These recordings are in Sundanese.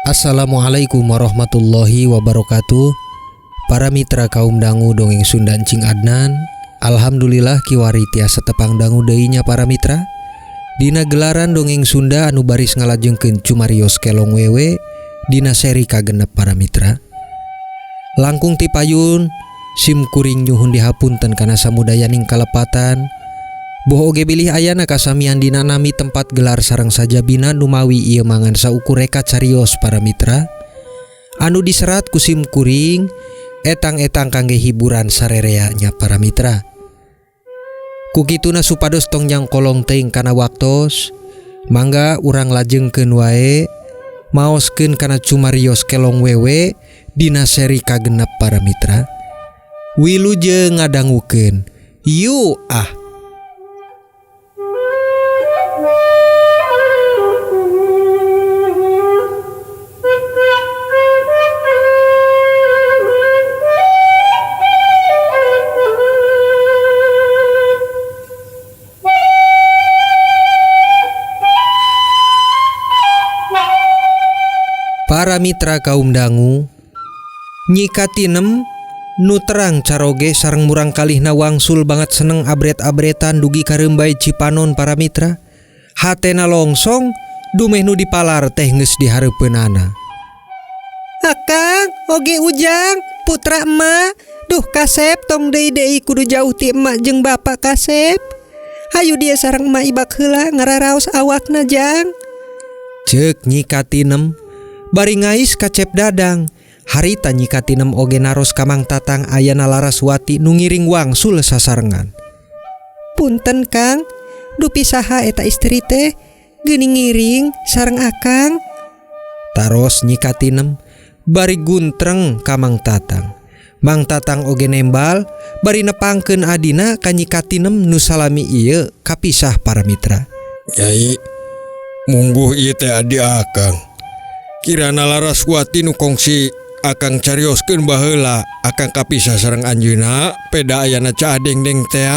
Assalamualaikum warahmatullahi wabarakatuh. Para mitra kaum dangu dongeng Sunda Encing Adnan. Alhamdulillah kiwari tiasa tepang dangu deuinya para mitra. Dina gelaran dongeng Sunda anu baris ngalajengkeun cumarios kelong wewe dina seri kagenep para mitra. Langkung ti payun sim kuring nyuhun dihapunten kana samudayaning kalepatan. Boh oge bilih ayana kasamian dina nami tempat gelar sareng sajabina numawi ieu mangan saukur reka carios para mitra. Anu diserat ku sim kuring etang-etang kangge hiburan sarereanya para mitra. Kukituna supados tong jang kolong teuing kana waktos, mangga urang lajengkeun wae maoskeun kana cumarios kelong wewe dina seri kagenep para mitra. Wilujeng ngadangukeun. Yu ah. Para mitra kaum dangu, nyikatinem nu terang caroge sareng murang kalihna wangsul banget seneng abret-abretan dugi karembay Cipanon para mitra. Hatena longsong dumeh nu dipalar teh geus dihareupeunana. Akang, oge ujang, putra emak, duh Kasep tong deui kudu jauh ti emak jeung bapak Kasep. Hayu dia sareng emak ibak heula ngararaos awakna jang. Ceuk nyikatinem bari ngais kacep dadang. Harita nyikatinem oge naros kamang tatang ayana Laraswati nu ngiring wangsul sasarengan. Punten Kang, dupi saha eta istri teh geuning ngiring sareng akang. Taros nyikatinem bari guntreng kamang tatang. Mang tatang oge nembal bari nepangkeun adina ka nyikatinem nu salami ieu kapisah para mitra. Nyai, mungguh ieu teh adi akang. Kirana Laraswati nu kongsi akang carioskeun baheula akang kapisah sareng anjeunna peda ayana cadeng-deng teh.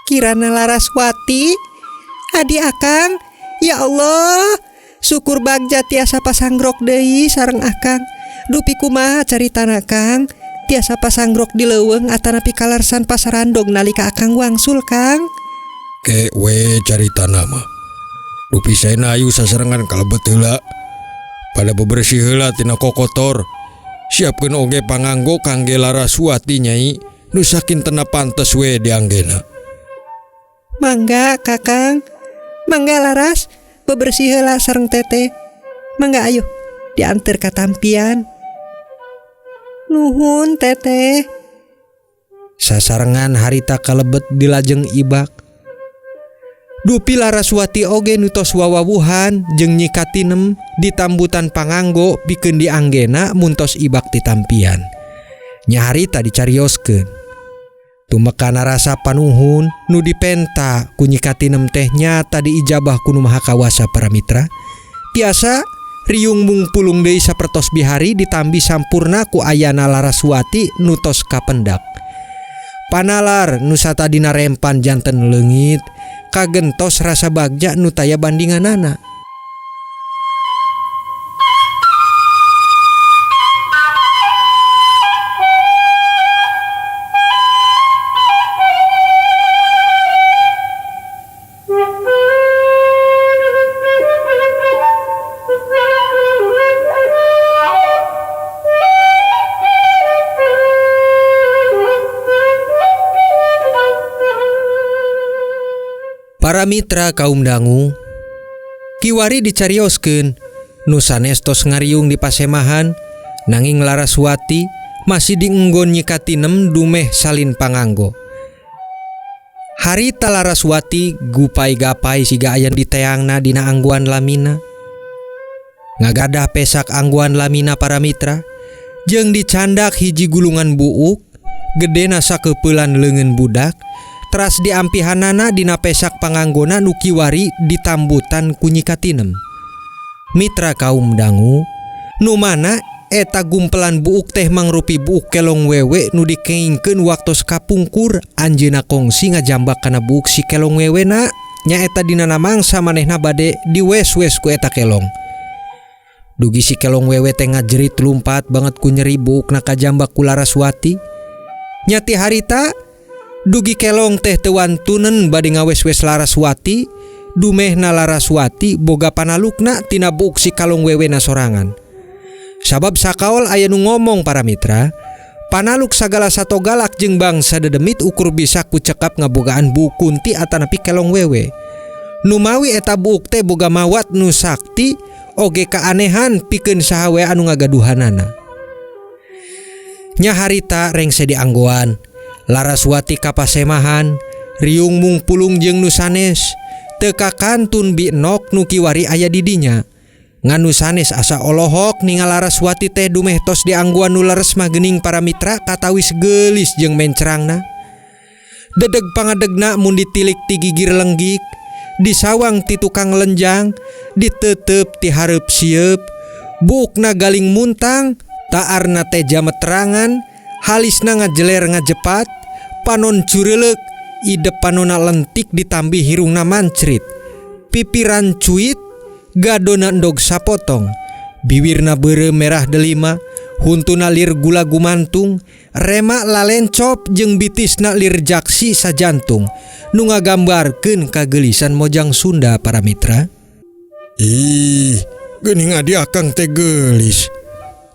Kirana Laraswati, adi akang, ya Allah, syukur bagja tiasa pasangrok deui sareng akang. Dupi kumaha caritana Kang, tiasa pasangrok di leuweung atanapi kalarsan pasarandog nalika akang wangsul Kang. Ke we caritana mah. Dupi saena ayu sasarengan kalebet heula. Pada bebersih heula tina kokotor. Siapkeun oge panganggo kangge Laraswati nyai nu sakintena pantes we dianggena. Mangga Kakang, mangga Laras, bebersih heula sareng teteh. Mangga ayo dianter ka tampian. Nuhun teteh. Sasarengan harita kalebet dilajeng ibak. Dupi Laraswati oge nutos wawawuhan jeung nyikatinem di tambutan panganggo pikeun dianggena muntos ibak ti tampian. Nya harita dicarioskeun. Tumekana rasa panuhun nu dipenta ku nyikatinem teh nyata diijabah ku Nu Maha Kawasa para mitra. Tiasa riung mungpulung deui sapertos bihari ditambi sampurna ku ayana Laraswati nutos kapendak. Panalar nu satadina rempan janten leungit kagentos rasa bagja nu taya bandinganana. Para mitra kaum dangu, kiwari dicarioskeun nu sanestos ngariung di pasemahan nanging Laraswati masih dienggon nyikatinem dumeh salin panganggo. Harita Laraswati gupai-gapai siga aya di teangna dina angguan lamina. Ngagadah pesak angguan lamina para mitra jeung dicandak hiji gulungan buuk gedena sakeupelan leungeun budak. Teras diampihanana dina pesak panganggona nu kiwari ditambutan ku nyikatinem. Mitra kaum dangu, nu mana eta gumpelan buuk teh mangrupi buuk kelong wewe nu dikeingkeun waktos kapungkur anjeunna kongsi ngajambak kana buuk si kelong wewena nyaeta dina mangsa manehna bade diwes-wes ku eta kelong. Dugi si kelong wewe teh ngajerit lumpat banget ku nyeri buukna kajambak ku Laraswati. Nyati harita dugi kelong teh teu wantunen bade ngawes-wes Laraswati, dumehna Laraswati boga panalukna tina buuk si kalong wewena sorangan. Sabab sakaol aya nu ngomong para mitra, panaluk sagala sato galak jeung bangsa dedemit ukur bisa ku cekap ngabogaan buuk Kunti atanapi kelong wewe. Numawi eta buuk teh boga mawat nu sakti oge kaanehan pikeun saha we anu ngagaduhanana. Nya harita rengse dianggoan, Laraswati kapasemahan, riung mungpulung jeung nu sanes, teu kakantun binok nu kiwari aya di dinya. Nganu sanes asa olohok ningal Laraswati teh dumeh tos dianggoan nu leres mah geuning para mitra katawis geulis jeung mencerangna. Dedeg pangadegna mun ditilik ti gigir lenggik, disawang ti tukang lenjang, diteuteup ti hareup sieup, buukna galing muntang, taarna teh jametrangan, halisna ngajeler ngajepat, panon cureulek, idep panonna lentik ditambi hirungna mancrit, pipiran cuit, gadona endog sapotong, bibirna beureu merah delima, huntuna lir gula gumantung, rema lalencop jeung bitisna lir jaksi sajantung, nu ngagambarkeun kagelisan mojang Sunda para mitra. Ih, geuning adi akang teh geulis.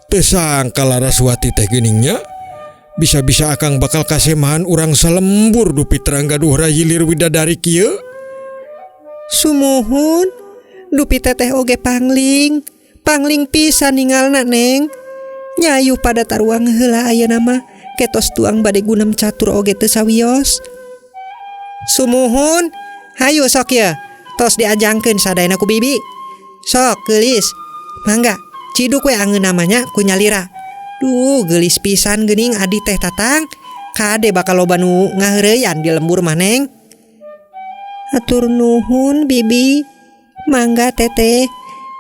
Teu sangka Laraswati teh geuningnya. Bisa-bisa akang bakal kasemahan urang salembur dupi terang gaduh rahilir widadari kieu. Sumuhun, dupi teteh oge pangling pisan ningalna Neng. Nyayu pada taruang heula ayeuna mah ketos tuang bade gunem catur oge teu sawios. Sumuhun, hayu sok ya, tos diajangkeun sadayana ku bibi. Sok geulis, mangga ciduk we angeun namanya ku nyalira. Duh geulis pisan geuning adi teh Tatang, kade bakal loba nu ngaheureuyan di lembur mah Neng. Atur nuhun bibi, mangga teteh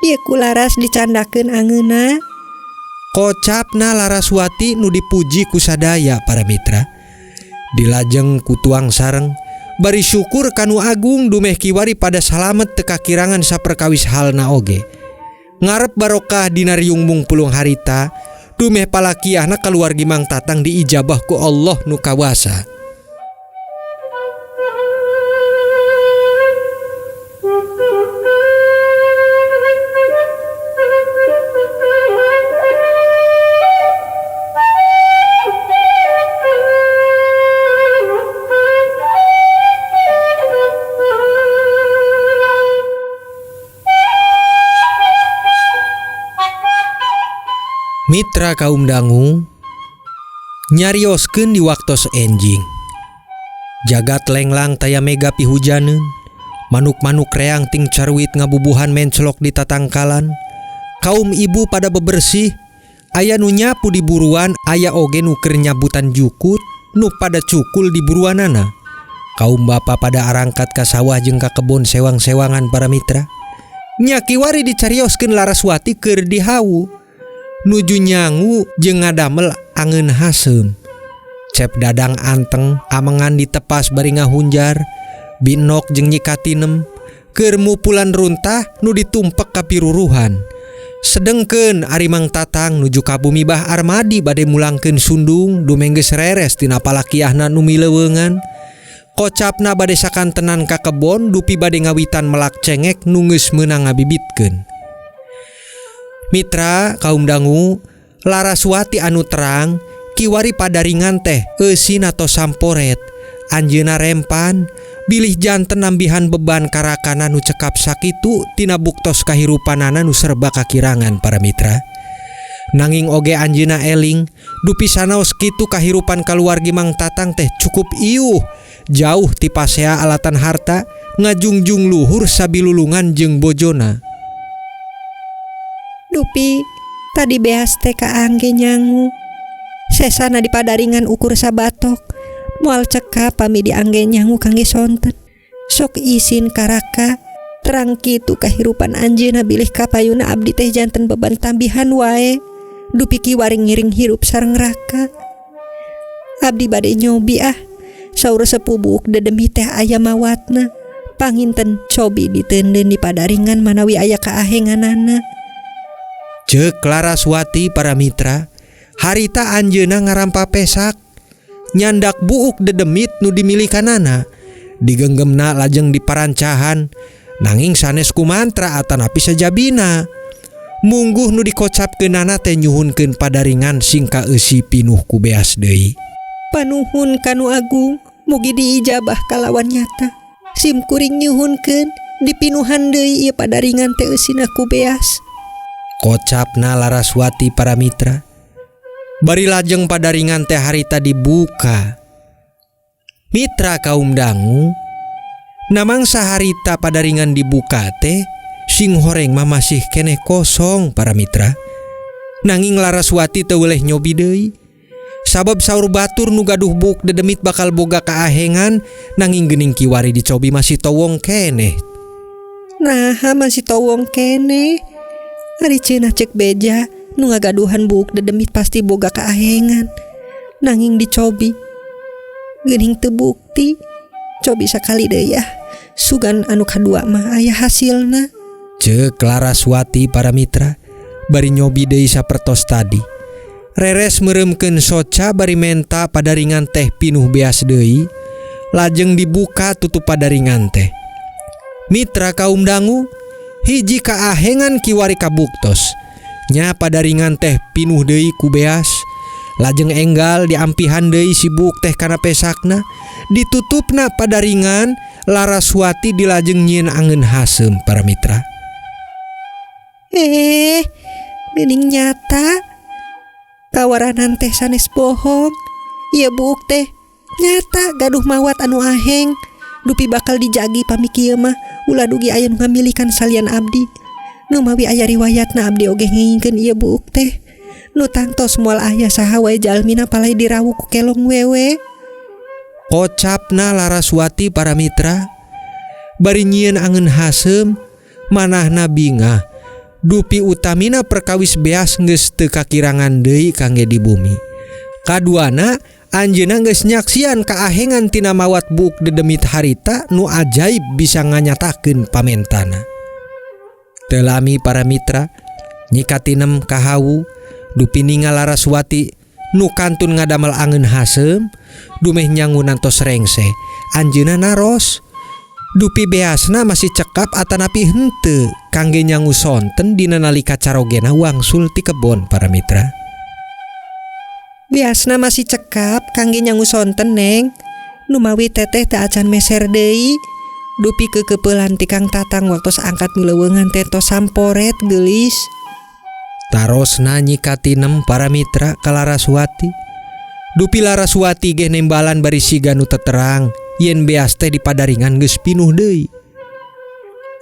dieu ku laras dicandakeun angeuna. Kocapna Laraswati nu dipuji ku sadaya para mitra. Dilajeng ku tuang sareng, bari syukur kanu agung dumeh kiwari pada salamet teu kakirangan saperkawis halna oge. Ngarep barokah dina riung mungpulung harita, dumeh palakiahna kaluargi Mang Tatang diijabah ku Allah nu kawasa. Mitra kaum dangu nyarioskeun di waktos enjing. Jagat lenglang taya mega pihujaneun, manuk-manuk reang ting carwit ngabubuhan mencelok di tatangkalan. Kaum ibu pada bebersih, aya nu nyapu di buruan, aya oge nu keur nyabutan jukut nu pada cukul di buruanana. Kaum bapa pada arangkat ka sawah jeung ka kebon sewang-sewangan para mitra. Nya kiwari dicarioskeun Laraswati keur dihawu. Nuju nyangu jeung ngadamel angeun haseum. Cep dadang anteng amengan ditepas bari ngahunjar, binok jeung nyikatinem keur mupulan runtah nu ditumpek ka piruruhan. Sedengkeun ari Mang Tatang nuju ka bumi Bah Armadi bade mulangkeun sundung dumeng geus reres tina palakiahna nu mileuweungan. Kocapna bade sakantenan ka kebon dupi bade ngawitan melak cengek nu geus meunang ngabibitkeun. Mitra kaum dangu, Laraswati anu terang kiwari padaringan teh eusin atau samporet, anjeuna rempan bilih janten nambihan beban karakana nu cekap sakitu tina buktos kahirupanana nu serba kakirangan para mitra. Nanging oge anjeuna eling dupi sanaos kitu kahirupan kaluargi Mang Tatang teh cukup iuh, jauh ti pasea alatan harta, ngajungjung luhur sabilulungan jeung bojona. Dupi tadi beas teh ka angge nyangu, sesana di padaringan ukur sabatok, moal cekap pami di angge nyangu kangge sonten. Sok isin karaka, terang kitu kahirupan anjeuna bilih kapayuna abdi teh janten beban tambihan wae, dupi kiwari ngiring hirup sareng raka. Abdi bade nyobi saur sepubuuk dedemi teh aya mawatna, panginten cobi diteundeun di padaringan manawi aya kaahenganana. Ceuk Laraswati para mitra, harita anjeunna ngarampa pesak, nyandak buuk dedemit nu dimilikanana, digenggemna lajeng diparancahan, nanging sanes ku mantra atanapi sajabina. Mungguh nu dikocapkeunana teh nyuhunkeun padaringan sing kaeusi pinuh ku beas deui. Panuhun kanu agung, mugi diijabah kalawan nyata. Sim kuring nyuhunkeun dipinuhan deui ieu padaringan teh eusina ku beas. Kocapna Laraswati para mitra. Bari lajeng padaringan teh harita dibuka. Mitra kaum dangu, namang saharita padaringan dibuka teh sing horeng mah masih keneh kosong para mitra. Nanging Laraswati teu weleh nyobi deui. Sabab saur batur nu gaduh buk dedemit bakal boga kaahengan, nanging geuning kiwari dicobi masih towong keneh. Naha masih towong kene. Ari cenah cek beja nu ngagaduhan buk dedemit pasti boga kaahengan. Nanging dicobi geuning teu bukti. Cobi sakali deui yah. Sugan anu kadua mah aya hasilna. Ceuk Laraswati para mitra, bari nyobi deui sapertos tadi. Reres meuremkeun soca bari menta padaringan teh pinuh beas deui, lajeng dibuka tutup padaringan teh. Mitra kaum dangu, hiji kaahengan kiwari kabuktos. Nya padaringan teh pinuh deui ku beas, lajeng enggal diampihan deui si buk teh kana pesakna, ditutupna padaringan. Laraswati dilajeng nyieun angeun haseum para mitra. Geuning nyata. Kawaranan teh sanes bohong. Ieu buk teh nyata gaduh mawat anu aheng. Dupi bakal dijagi pami kieu mah ulah dugi aya nu ngamilikan salian abdi. Nu mawi aya riwayatna abdi oge ngingkeun ieu buk teh. Nu tangtos moal aya saha wae jalmina palai dirawuh ku kelong wewe. Kocapna Laraswati para mitra. Bari nyieun angeun haseum, manahna bingah. Dupi utamina perkawis beas geus teu kakirangan deui kangge di bumi. Kaduana anjeunna geus nyaksian kaahengan tina mawat buk dedemit harita nu ajaib bisa nganyatakeun pamentana. Telami para mitra, nyikatinem kahawu dupi ningal Laraswati nu kantun ngadamel angeun haseum, dumeh nyangu nantos rengse. Anjeunna naros. Dupi beasna masih cekap atanapi henteu kangge nyangu sonten dina nalika carogena wangsul ti kebon para mitra. Beasna masih cekap kangge nyangu sonten neng. Nu mawi teteh teu acan meser deui. Dupi kekeupelan ti Kang Tatang waktos angkat mileweungan teh tos samporet geulis. Tarosna nyikatinem para mitra ka Laraswati. Dupi Laraswati ge nembalan bari siga nu teterang. Yen beas teh di padaringan geus pinuh deui.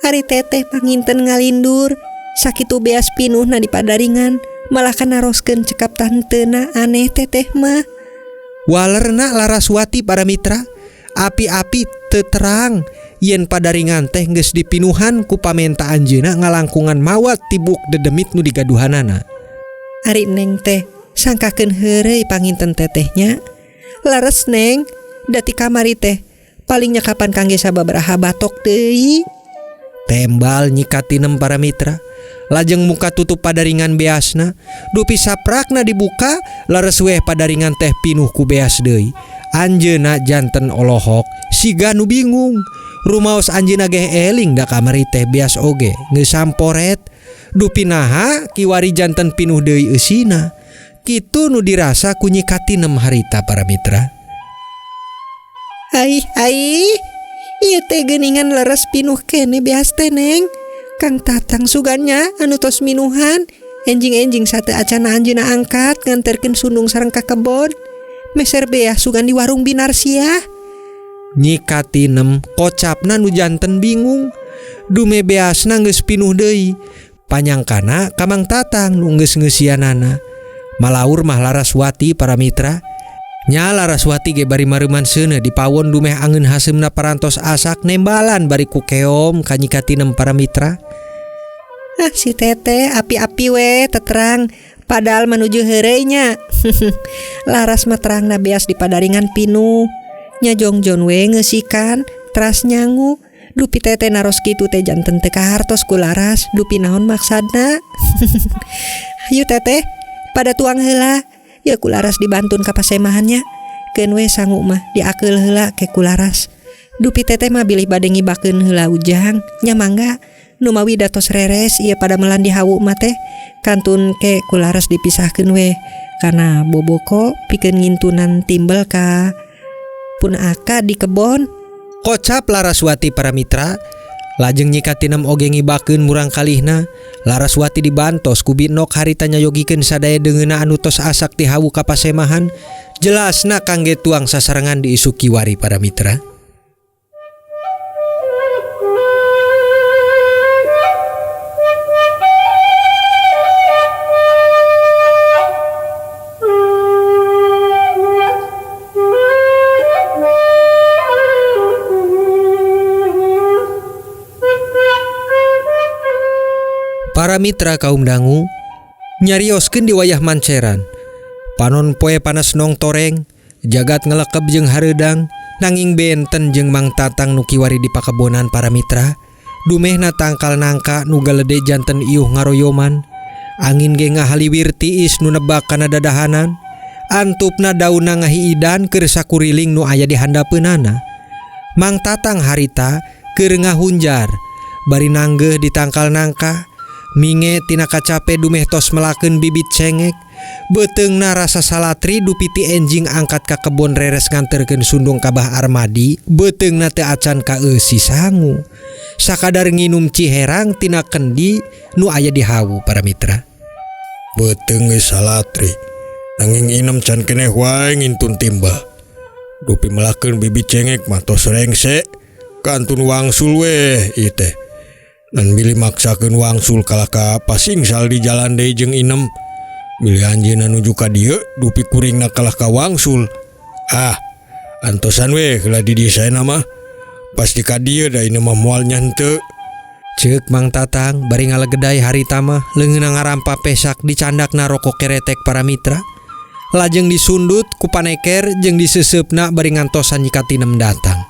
Ari teteh panginten ngalindur, sakitu beas pinuhna di padaringan, malah kana naroskeun cekap tanteuna aneh teteh mah. Walerna Laraswati para mitra, api-api teu terang yen padaringan teh geus dipinuhan ku pamenta anjeunna ngalangkungan mawat ti buk dedemit nu digaduhanana. Ari neng teh sangkakeun heureuy panginten tetehnya. Lares neng, dati kamari teh paling nyekapan kangge sababaraha batok deui. Tembal nyikatinem para mitra, lajeng muka tutup padaringan beasna, dupi saprakna dibuka, lares weh padaringan teh pinuh ku beas deui. Anjeunna janten olohok siga nu bingung. Rumaos anjeunna ge eling da kamari teh beas oge geus samporet. Dupi naha kiwari janten pinuh deui eusina. Kitu nu dirasa ku nyikatinem harita para mitra. Ai, ieu teh geuningan leres pinuh kene beas teh neng. Kang Tatang sugannya anu tos minuhan, enjing-enjing sateu acana anjeunna angkat nganterkeun sundung sareng ka kebon. Meser beas sugan di warung binar sia. Nyikatinem kocapna nu janten bingung. Dume beasna geus pinuh deui. Panyangkana ka Mang Tatang nu geus ngeusianana. Malaur mah Laraswati para mitra. Nya Laraswati ge bari mareuman seuneu di pawon dumeh angeun haseumna parantos asak nembalan bari ku keom ka nyikatinem para mitra. Si teteh api-api we teterang padahal menuju heureuy nya. Laras mah terangna beas di padaringan pinuh. Nya jongjon we ngeusikan teras nyangu Dupi tete naros kitu teh janten teu kahartos ku laras, dupi naon maksudna? Hayu teteh, pada tuang heula. Ya ku laras dibantun ka pasemahannya. Keun we sangu mah diakeul heula ke ku laras. Dupi teteh mah bilih bade ngibakeun heula ujang, nya mangga. Nu mawi datos reres ieu pada melan di hawu mah teh kantun ke ku laras dipisahkeun we. Kana boboko pikeun ngintunan timbel ka pun aka di kebon. Kocap Laraswati para mitra. Lajeng nyikatinem oge ngibakeun murang kalihna. Laraswati dibantos ku Bitnok harita nyayogikeun sadaya deungeuna anu tos asak ti hawu ka pasemahan. Jelasna kangge tuang sasarengan diisu kiwari para mitra. Para mitra kaum dangu nyarioskeun di wayah manceran. Panon poe panas nong toreng, jagat ngelekep jeung hareudang, nanging benten jeung Mang Tatang nu kiwari di pakebonan para mitra. Dumehna tangkal nangka nu galede janten iuh ngaroyoman. Angin ge ngahaliwir tiis nu nebak kana dadahanan. Antupna daunna ngahiidan keur sakuriling nu aya di handapeunana. Mang Tatang harita keur ngahunjar, bari nanggeuh di tangkal nangka. Minge tina kacape dumeh tos melakeun bibit cengek. Beteungna rasa salatri dupi ti enjing angkat ka kebon reres nganterkeun sundung ka Bah Armadi. Beteungna teu acan ka eusi sangu. Sakadar nginum ciherang tina kendi nu aya di hawu para mitra. Beteung geus salatri. Nanging inem can keneh wae ngintun timbal. Dupi melakeun bibit cengek mah tos rengse. Kantun wangsul weh ieu teh. Dan bilih maksakeun wangsul kalah ka pasingsal di jalan deui jeung inem. Bilih anjeunna nuju ka dieu dupi kuringna kalah ka wangsul. Antosan we heula di dieu saena mah. Pasti ka dieu da inem mah moal nya henteu. Ceuk Mang Tatang bari ngalegedai harita mah leungeunna ngarampa pesak di candakna rokok keretek para mitra. Lajeng disundut ku paneker jeung diseuseupeuna bari ngantosan nyikatinem datang.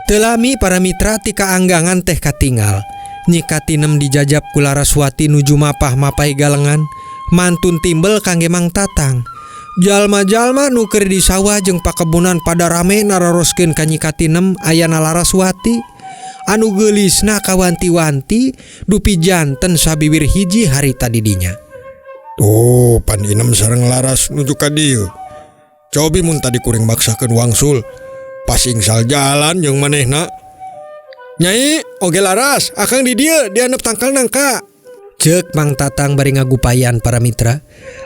Teu lami para mitra ti kaanggangan teh katingal. Nyikatinem dijajab ku Laraswati nuju mapah-mapai galengan. Mantun timbel kangge Mang Tatang. Jalma-jalma nu keur di sawah jeung pakebunan pada rame naroroskeun ka Nyikatinem ayana Laraswati. Anu geulisna kawanti-wanti dupi janten sabibir hiji harita di dinya. Tuh pan inem sareng Laras nuju ka dieu. Cobi mun tadi kuring maksakeun wangsul. Pasingsal jalan jeung manehna. Nyai, oge Laras, akang di dieu dianep tangkal nangka. Ceuk Mang Tatang bari ngagupayan para mitra.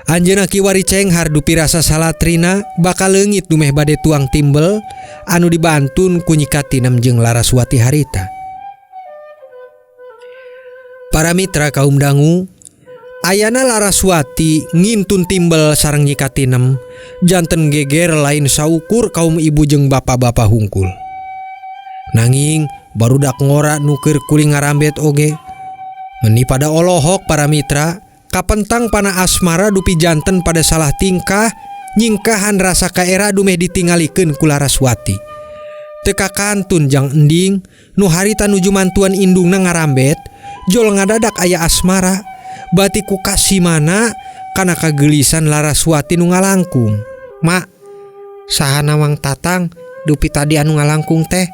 Anjeunna kiwari cenghar dupi rasa salatrina bakal leungit dumeh bade tuang timbel anu dibantun ku Nyikatinem jeung Laraswati harita. Para mitra kaum dangu, ayana Laraswati ngintun timbel sareng Nyikatinem janten geger lain saukur kaum ibu jeung bapa-bapa hungkul. Nanging barudak ngora nu keur kuring ngarambet oge. Meni pada olohok para mitra, kapentang pana asmara dupi janten pada salah tingkah nyingkahan rasa kaera dumeh ditingalikeun ku Laraswati. Teu kakantun jang ending nu harita nuju mantuan indungna ngarambet, jol ngadadak aya asmara bati ku kasimana kana kagelisan Laraswati nu ngalangkung. Mak, sahana Mang Tatang dupi tadi anu ngalangkung teh?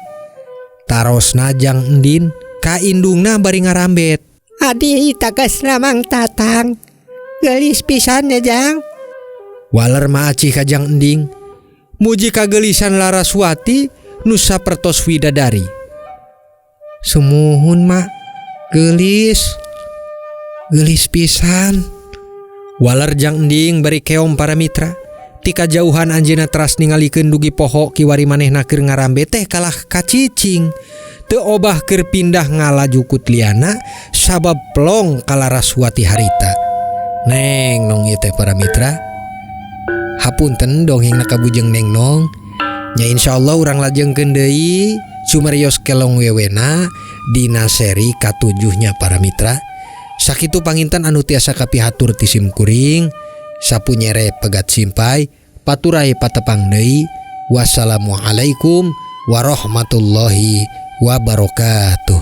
Tarosna jang endin ka indungna bari ngarambet. Adi tagasna Mang Tatang. Gelis pisan ya jang. Waler maacih ka jang ending. Muji kagelisan Laraswati nu sapertos widadari. Sumuhun mak, gelis pisan. Waler jang ending bari keom para mitra. Ti kajauhan anjeunna teras ningalikeun dugi poho kiwari manehna keur ngarambe teh kalah kacicing. Teu obah keur pindah ngalaju ku liana sabab plong ka Laraswati harita. Neng nong ieu teh para mitra. Hapunten dongengna ka Bujeng Neng Nong. Nya insyaallah urang lajengkeun deui sumarios kelong wewena dina seri ka-7 nya para mitra. Sakitu panginten anu tiasa kapihatur ti sim kuring. Sapunyere pegat simpai, paturai patepang deui. Wassalamualaikum warahmatullahi wabarakatuh.